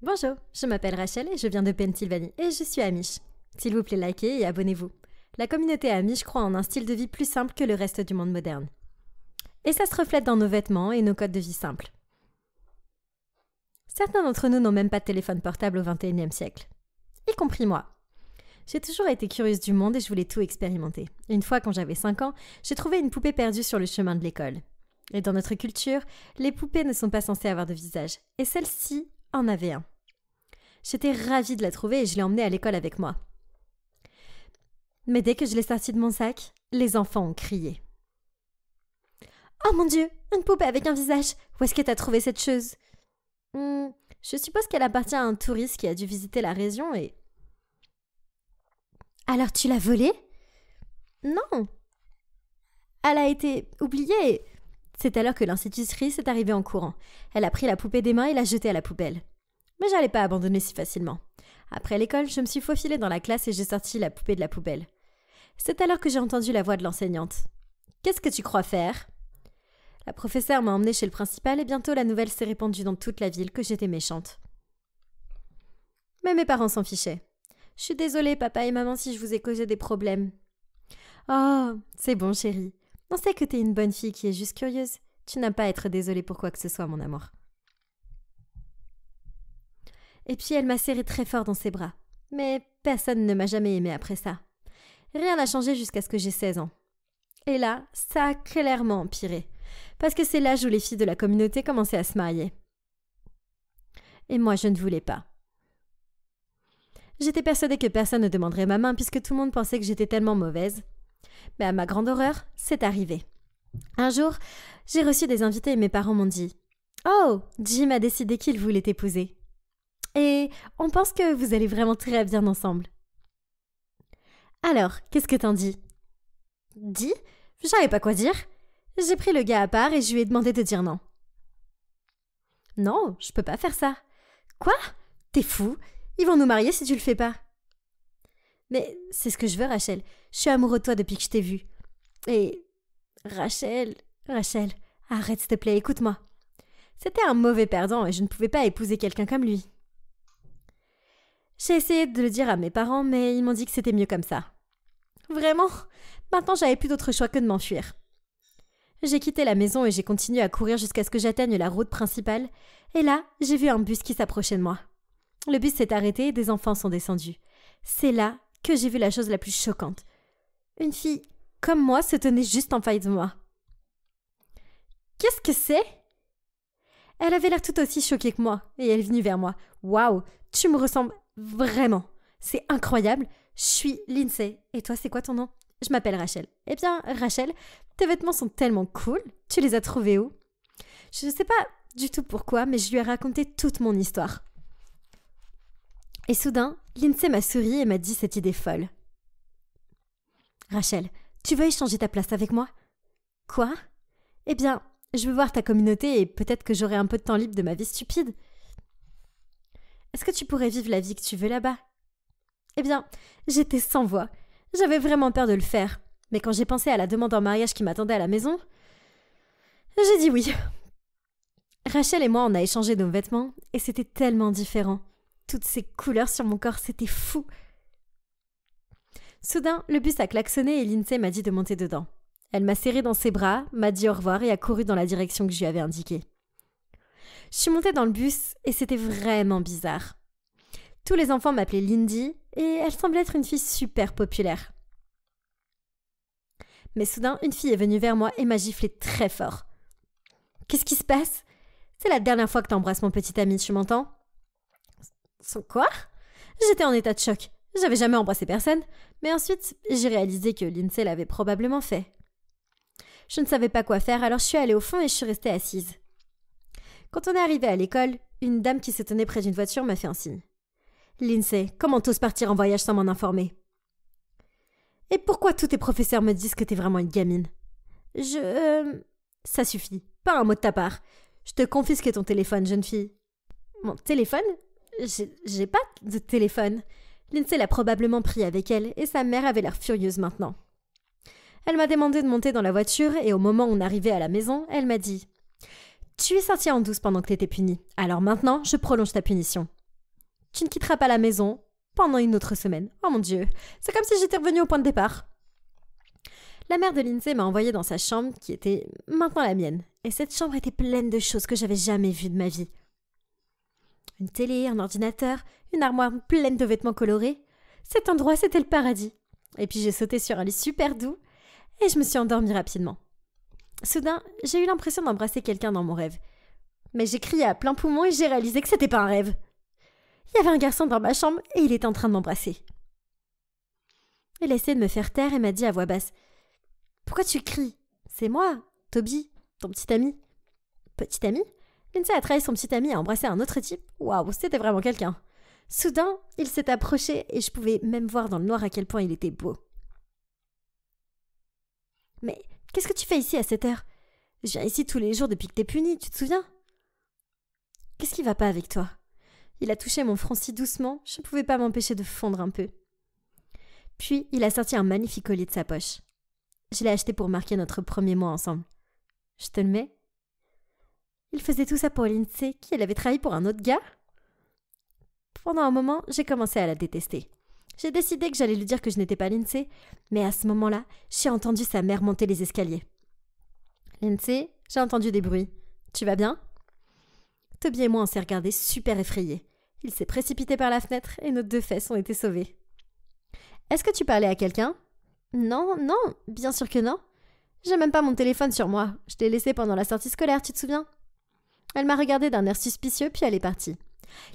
Bonjour, je m'appelle Rachel et je viens de Pennsylvanie et je suis Amish. S'il vous plaît, likez et abonnez-vous. La communauté Amish croit en un style de vie plus simple que le reste du monde moderne. Et ça se reflète dans nos vêtements et nos codes de vie simples. Certains d'entre nous n'ont même pas de téléphone portable au XXIe siècle. Y compris moi. J'ai toujours été curieuse du monde et je voulais tout expérimenter. Une fois, quand j'avais 5 ans, j'ai trouvé une poupée perdue sur le chemin de l'école. Et dans notre culture, les poupées ne sont pas censées avoir de visage. Et celle-ci en avait un. J'étais ravie de la trouver et je l'ai emmenée à l'école avec moi. Mais dès que je l'ai sortie de mon sac, les enfants ont crié. « Oh mon Dieu, une poupée avec un visage! Où est-ce que t'as trouvé cette chose ?»« Je suppose qu'elle appartient à un touriste qui a dû visiter la région et... »« Alors tu l'as volée ?»« Non. Elle a été oubliée. » C'est alors que l'institutrice est arrivée en courant. Elle a pris la poupée des mains et l'a jetée à la poubelle. Mais j'allais pas abandonner si facilement. Après l'école, je me suis faufilée dans la classe et j'ai sorti la poupée de la poubelle. C'est alors que j'ai entendu la voix de l'enseignante. « Qu'est-ce que tu crois faire ?» La professeure m'a emmenée chez le principal et bientôt la nouvelle s'est répandue dans toute la ville que j'étais méchante. Mais mes parents s'en fichaient. « Je suis désolée, papa et maman, si je vous ai causé des problèmes. »« Oh, c'est bon, chérie. On sait que t'es une bonne fille qui est juste curieuse. Tu n'as pas à être désolée pour quoi que ce soit, mon amour. » Et puis elle m'a serré très fort dans ses bras. Mais personne ne m'a jamais aimée après ça. Rien n'a changé jusqu'à ce que j'ai 16 ans. Et là, ça a clairement empiré. Parce que c'est l'âge où les filles de la communauté commençaient à se marier. Et moi, je ne voulais pas. J'étais persuadée que personne ne demanderait ma main puisque tout le monde pensait que j'étais tellement mauvaise. Mais à ma grande horreur, c'est arrivé. Un jour, j'ai reçu des invités et mes parents m'ont dit « Oh, Jim a décidé qu'il voulait t'épouser. Et on pense que vous allez vraiment très bien ensemble. » Alors, qu'est-ce que t'en dis ? Dis ? Je savais pas quoi dire. J'ai pris le gars à part et je lui ai demandé de dire non. Non, je peux pas faire ça. Quoi ? T'es fou ? Ils vont nous marier si tu le fais pas. Mais c'est ce que je veux, Rachel. Je suis amoureux de toi depuis que je t'ai vue. Et... Rachel, arrête s'il te plaît, écoute-moi. C'était un mauvais perdant et je ne pouvais pas épouser quelqu'un comme lui. J'ai essayé de le dire à mes parents, mais ils m'ont dit que c'était mieux comme ça. Vraiment ? Maintenant, j'avais plus d'autre choix que de m'enfuir. J'ai quitté la maison et j'ai continué à courir jusqu'à ce que j'atteigne la route principale. Et là, j'ai vu un bus qui s'approchait de moi. Le bus s'est arrêté et des enfants sont descendus. C'est là que j'ai vu la chose la plus choquante. Une fille comme moi se tenait juste en face de moi. Qu'est-ce que c'est ? Elle avait l'air tout aussi choquée que moi et elle est venue vers moi. Waouh, tu me ressembles vraiment. C'est incroyable. Je suis Lindsay. Et toi, c'est quoi ton nom ? Je m'appelle Rachel. Eh bien, Rachel, tes vêtements sont tellement cool. Tu les as trouvés où ? Je ne sais pas du tout pourquoi, mais je lui ai raconté toute mon histoire. Et soudain, Lindsay m'a souri et m'a dit cette idée folle. Rachel, tu veux échanger ta place avec moi ? Quoi ? Eh bien, je veux voir ta communauté et peut-être que j'aurai un peu de temps libre de ma vie stupide. Est-ce que tu pourrais vivre la vie que tu veux là-bas ? Eh bien, j'étais sans voix. J'avais vraiment peur de le faire. Mais quand j'ai pensé à la demande en mariage qui m'attendait à la maison, j'ai dit oui. Rachel et moi, on a échangé nos vêtements et c'était tellement différent. Toutes ces couleurs sur mon corps, c'était fou. Soudain, le bus a klaxonné et Lindsay m'a dit de monter dedans. Elle m'a serré dans ses bras, m'a dit au revoir et a couru dans la direction que je lui avais indiquée. Je suis montée dans le bus et c'était vraiment bizarre. Tous les enfants m'appelaient Lindy et elle semblait être une fille super populaire. Mais soudain, une fille est venue vers moi et m'a giflé très fort. « Qu'est-ce qui se passe ? C'est la dernière fois que t'embrasses mon petit ami, tu m'entends ? » Quoi ? J'étais en état de choc. J'avais jamais embrassé personne, mais ensuite, j'ai réalisé que Lindsay l'avait probablement fait. Je ne savais pas quoi faire, alors je suis allée au fond et je suis restée assise. Quand on est arrivé à l'école, une dame qui se tenait près d'une voiture m'a fait un signe. « Lindsay, comment t'oses partir en voyage sans m'en informer ? » « Et pourquoi tous tes professeurs me disent que t'es vraiment une gamine ? » Ça suffit, pas un mot de ta part. Je te confisque ton téléphone, jeune fille. « Mon téléphone ? J'ai pas de téléphone. » Lindsay l'a probablement pris avec elle et sa mère avait l'air furieuse maintenant. Elle m'a demandé de monter dans la voiture et au moment où on arrivait à la maison, elle m'a dit « Tu es sortie en douce pendant que t'étais punie. Alors maintenant, je prolonge ta punition. Tu ne quitteras pas la maison pendant une autre semaine. Oh mon Dieu, c'est comme si j'étais revenue au point de départ. La mère de Lindsay m'a envoyée dans sa chambre qui était maintenant la mienne. Et cette chambre était pleine de choses que j'avais jamais vues de ma vie. Une télé, un ordinateur, une armoire pleine de vêtements colorés. Cet endroit, c'était le paradis. Et puis j'ai sauté sur un lit super doux et je me suis endormie rapidement. Soudain, j'ai eu l'impression d'embrasser quelqu'un dans mon rêve. Mais j'ai crié à plein poumon et j'ai réalisé que c'était pas un rêve. Il y avait un garçon dans ma chambre et il était en train de m'embrasser. Il a essayé de me faire taire et m'a dit à voix basse « Pourquoi tu cries ? C'est moi, Toby, ton petit ami. » Petit ami ? Lindsay a trahi son petit ami et a embrassé un autre type. Waouh, c'était vraiment quelqu'un. Soudain, il s'est approché et je pouvais même voir dans le noir à quel point il était beau. « Mais qu'est-ce que tu fais ici à cette heure ? Je viens ici tous les jours depuis que t'es puni, tu te souviens ? Qu'est-ce qui va pas avec toi ? » Il a touché mon front si doucement, je ne pouvais pas m'empêcher de fondre un peu. Puis, il a sorti un magnifique collier de sa poche. Je l'ai acheté pour marquer notre premier mois ensemble. Je te le mets ? Il faisait tout ça pour Lindsay, qui elle avait trahi pour un autre gars ? Pendant un moment, j'ai commencé à la détester. J'ai décidé que j'allais lui dire que je n'étais pas Lindsay, mais à ce moment-là, j'ai entendu sa mère monter les escaliers. « Lindsay, j'ai entendu des bruits. Tu vas bien ?» Toby et moi on s'est regardés super effrayés. Il s'est précipité par la fenêtre et nos 2 fesses ont été sauvées. « Est-ce que tu parlais à quelqu'un ?»« Non, bien sûr que non. J'ai même pas mon téléphone sur moi. Je l'ai laissé pendant la sortie scolaire, tu te souviens ?» Elle m'a regardé d'un air suspicieux puis elle est partie.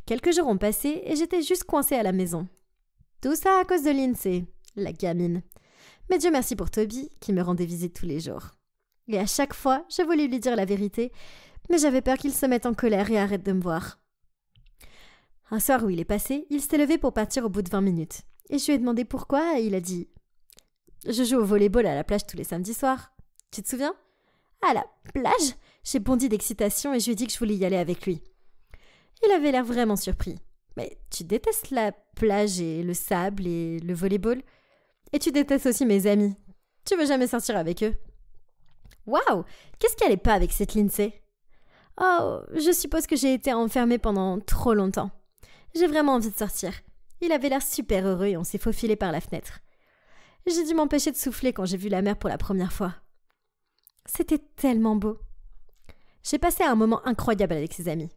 Quelques jours ont passé et j'étais juste coincée à la maison. Tout ça à cause de Lindsay, la gamine. Mais Dieu merci pour Toby qui me rendait visite tous les jours. Et à chaque fois, j'ai voulu lui dire la vérité, mais j'avais peur qu'il se mette en colère et arrête de me voir. Un soir où il est passé, il s'est levé pour partir au bout de 20 minutes. Et je lui ai demandé pourquoi et il a dit « Je joue au volleyball à la plage tous les samedis soirs. Tu te souviens ?»« À la plage ?» J'ai bondi d'excitation et je lui ai dit que je voulais y aller avec lui. Il avait l'air vraiment surpris. « Mais tu détestes la plage et le sable et le volleyball ? Et tu détestes aussi mes amis. Tu veux jamais sortir avec eux ?» Waouh ! Qu'est-ce qu'elle est pas avec cette Lindsay ? Oh, je suppose que j'ai été enfermée pendant trop longtemps. J'ai vraiment envie de sortir. Il avait l'air super heureux et on s'est faufilé par la fenêtre. J'ai dû m'empêcher de souffler quand j'ai vu la mer pour la première fois. C'était tellement beau. J'ai passé un moment incroyable avec ses amis.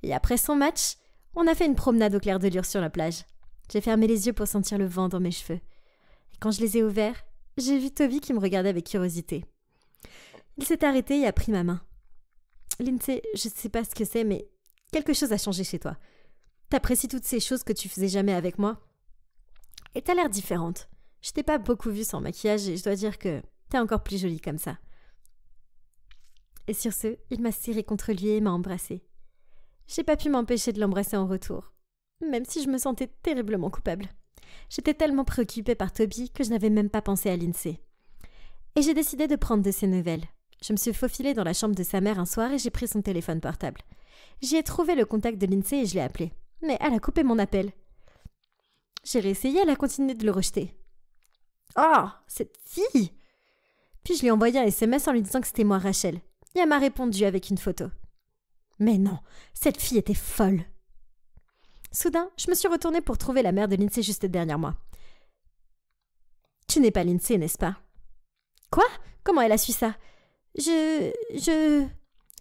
Et après son match, on a fait une promenade au clair de lune sur la plage. J'ai fermé les yeux pour sentir le vent dans mes cheveux. Et quand je les ai ouverts, j'ai vu Toby qui me regardait avec curiosité. Il s'est arrêté et a pris ma main. « Lindsay, je ne sais pas ce que c'est, mais quelque chose a changé chez toi. T'apprécies toutes ces choses que tu faisais jamais avec moi. Et t'as l'air différente. Je t'ai pas beaucoup vue sans maquillage et je dois dire que t'es encore plus jolie comme ça. » Et sur ce, il m'a serré contre lui et m'a embrassée. J'ai pas pu m'empêcher de l'embrasser en retour, même si je me sentais terriblement coupable. J'étais tellement préoccupée par Toby que je n'avais même pas pensé à Lindsay. Et j'ai décidé de prendre de ses nouvelles. Je me suis faufilée dans la chambre de sa mère un soir et j'ai pris son téléphone portable. J'y ai trouvé le contact de Lindsay et je l'ai appelée. Mais elle a coupé mon appel. J'ai réessayé, elle a continué de le rejeter. « Oh, cette fille !» Puis je lui ai envoyé un SMS en lui disant que c'était moi, Rachel. Et elle m'a répondu avec une photo. Mais non, cette fille était folle. Soudain, je me suis retournée pour trouver la mère de Lindsay juste derrière moi. « Tu n'es pas Lindsay, n'est-ce pas ?»« Quoi ? Comment elle a su ça ?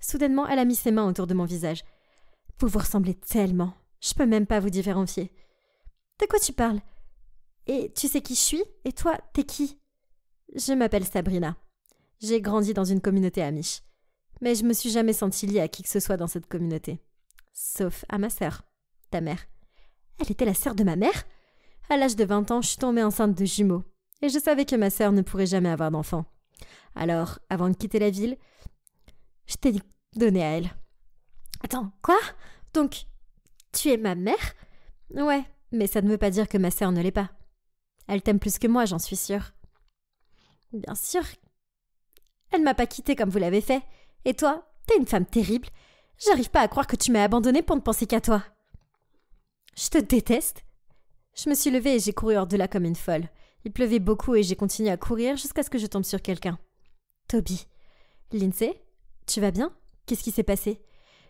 Soudainement, elle a mis ses mains autour de mon visage. « Vous vous ressemblez tellement. Je peux même pas vous différencier. »« De quoi tu parles ? Et tu sais qui je suis ? Et toi, t'es qui ? » ?»« Je m'appelle Sabrina. J'ai grandi dans une communauté amish. Mais je me suis jamais sentie liée à qui que ce soit dans cette communauté. Sauf à ma sœur, ta mère. » « Elle était la sœur de ma mère ? À l'âge de 20 ans, je suis tombée enceinte de jumeaux. Et je savais que ma sœur ne pourrait jamais avoir d'enfant. Alors, avant de quitter la ville, je t'ai donné à elle. »« Attends, quoi ? Donc, tu es ma mère ? » ?»« Ouais, mais ça ne veut pas dire que ma sœur ne l'est pas. Elle t'aime plus que moi, j'en suis sûre. »« Bien sûr. Elle m'a pas quittée comme vous l'avez fait. Et toi, t'es une femme terrible. J'arrive pas à croire que tu m'as abandonnée pour ne penser qu'à toi. »« Je te déteste. » Je me suis levée et j'ai couru hors de là comme une folle. Il pleuvait beaucoup et j'ai continué à courir jusqu'à ce que je tombe sur quelqu'un. Toby. « Lindsay, tu vas bien ? Qu'est-ce qui s'est passé ? »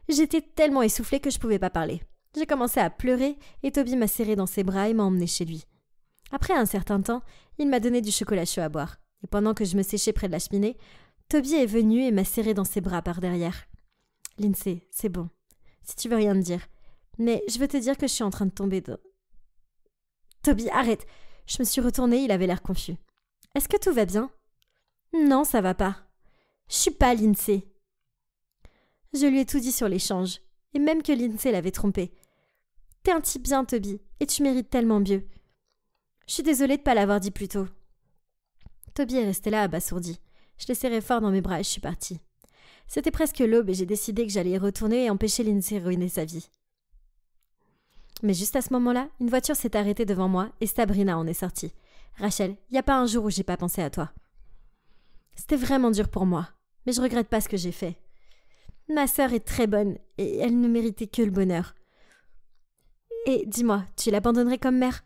J'étais tellement essoufflée que je pouvais pas parler. J'ai commencé à pleurer et Toby m'a serré dans ses bras et m'a emmené chez lui. Après un certain temps, il m'a donné du chocolat chaud à boire. Et pendant que je me séchais près de la cheminée, Toby est venu et m'a serré dans ses bras par derrière. « Lindsay, c'est bon. Si tu veux rien me dire. Mais je veux te dire que je suis en train de tomber de... » « Toby, arrête !» Je me suis retournée, il avait l'air confus. « Est-ce que tout va bien ?»« Non, ça va pas. Je suis pas Lindsay. » Je lui ai tout dit sur l'échange, et même que Lindsay l'avait trompé. « T'es un type bien, Toby, et tu mérites tellement mieux. Je suis désolée de pas l'avoir dit plus tôt. » Toby est resté là abasourdi. Je l'ai serré fort dans mes bras et je suis partie. C'était presque l'aube et j'ai décidé que j'allais y retourner et empêcher Lindsay de ruiner sa vie. Mais juste à ce moment-là, une voiture s'est arrêtée devant moi et Sabrina en est sortie. « Rachel, y a pas un jour où j'ai pas pensé à toi. » C'était vraiment dur pour moi, mais je regrette pas ce que j'ai fait. Ma sœur est très bonne et elle ne méritait que le bonheur. Et dis-moi, tu l'abandonnerais comme mère ?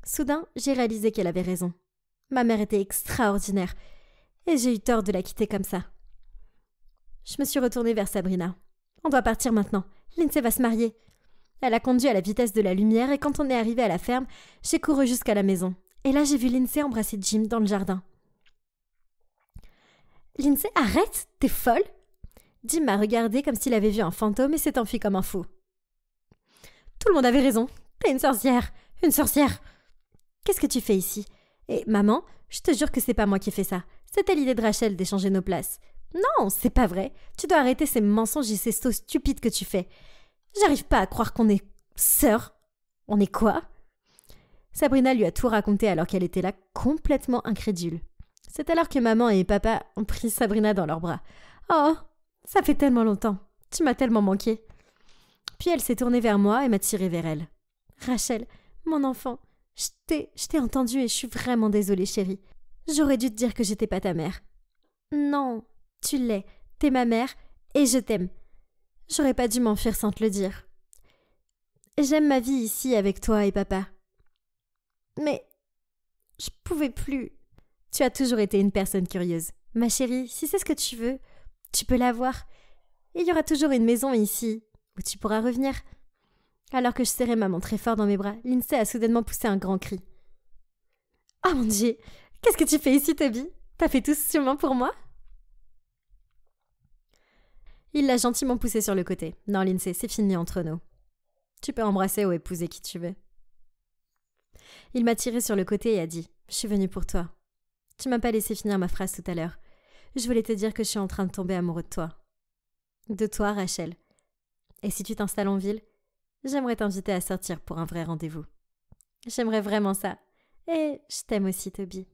Soudain, j'ai réalisé qu'elle avait raison. Ma mère était extraordinaire et j'ai eu tort de la quitter comme ça. Je me suis retournée vers Sabrina. « On doit partir maintenant. Lindsay va se marier. » Elle a conduit à la vitesse de la lumière et quand on est arrivé à la ferme, j'ai couru jusqu'à la maison. Et là, j'ai vu Lindsay embrasser Jim dans le jardin. « Lindsay, arrête! T'es folle ?» Jim m'a regardé comme s'il avait vu un fantôme et s'est enfui comme un fou. « Tout le monde avait raison. T'es une sorcière. Une sorcière. Qu'est-ce que tu fais ici ? Et maman, je te jure que c'est pas moi qui ai fait ça. C'était l'idée de Rachel d'échanger nos places. Non, c'est pas vrai. Tu dois arrêter ces mensonges et ces sauts stupides que tu fais. J'arrive pas à croire qu'on est sœurs. On est quoi ? Sabrina lui a tout raconté alors qu'elle était là, complètement incrédule. C'est alors que maman et papa ont pris Sabrina dans leurs bras. Oh, ça fait tellement longtemps. Tu m'as tellement manqué. Puis elle s'est tournée vers moi et m'a tirée vers elle. Rachel, mon enfant, je t'ai entendue et je suis vraiment désolée, chérie. J'aurais dû te dire que j'étais pas ta mère. Non, tu l'es. T'es ma mère et je t'aime. J'aurais pas dû m'enfuir sans te le dire. J'aime ma vie ici avec toi et papa. Mais je pouvais plus. Tu as toujours été une personne curieuse. Ma chérie, si c'est ce que tu veux, tu peux l'avoir. Il y aura toujours une maison ici où tu pourras revenir. Alors que je serrais maman très fort dans mes bras, Lindsay a soudainement poussé un grand cri. « Oh mon Dieu, qu'est-ce que tu fais ici, Toby ? T'as fait tout ce chemin pour moi ?» Il l'a gentiment poussé sur le côté. « Non, Lindsay, c'est fini entre nous. Tu peux embrasser ou épouser qui tu veux. » Il m'a tiré sur le côté et a dit « Je suis venue pour toi. Tu m'as pas laissé finir ma phrase tout à l'heure. Je voulais te dire que je suis en train de tomber amoureux de toi. De toi, Rachel. Et si tu t'installes en ville, j'aimerais t'inviter à sortir pour un vrai rendez-vous. J'aimerais vraiment ça. Et je t'aime aussi, Toby. »